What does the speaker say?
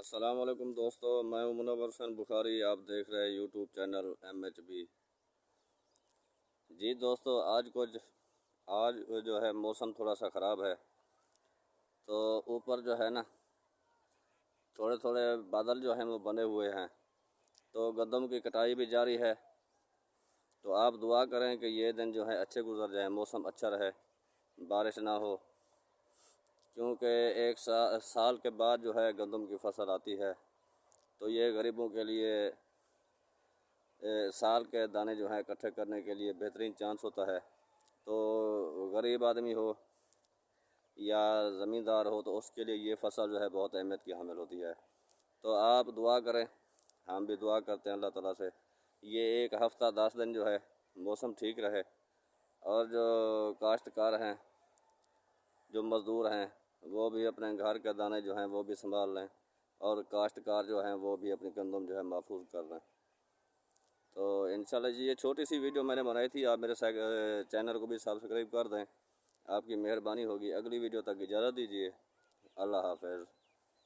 अस्सलाम वालेकुम दोस्तों, मैं हूं मुनव्वर हुसैन बुखारी। आप देख रहे हैं यूट्यूब चैनल MHB। जी दोस्तों, आज जो है मौसम थोड़ा सा ख़राब है, तो ऊपर जो है ना थोड़े थोड़े बादल जो हैं वो बने हुए हैं, तो गंदम की कटाई भी जारी है। तो आप दुआ करें कि ये दिन जो है अच्छे गुजर जाए, मौसम अच्छा रहे, बारिश ना हो, क्योंकि एक साल के बाद जो है गंदम की फसल आती है। तो ये गरीबों के लिए साल के दाने जो हैं इकट्ठे करने के लिए बेहतरीन चांस होता है। तो गरीब आदमी हो या ज़मींदार हो, तो उसके लिए ये फसल जो है बहुत अहमियत की हामिल होती है। तो आप दुआ करें, हम भी दुआ करते हैं अल्लाह ताला से, ये एक हफ़्ता 10 दिन जो है मौसम ठीक रहे, और जो काश्तकार हैं, जो मज़दूर हैं, वो भी अपने घर के दाने जो हैं वो भी संभाल लें, और काश्तकार जो हैं वो भी अपनी गंदम जो है महफूज कर लें। तो इंशाल्लाह जी, ये छोटी सी वीडियो मैंने बनाई थी। आप मेरे चैनल को भी सब्सक्राइब कर दें, आपकी मेहरबानी होगी। अगली वीडियो तक इजाज़त दीजिए। अल्लाह हाफ़िज़।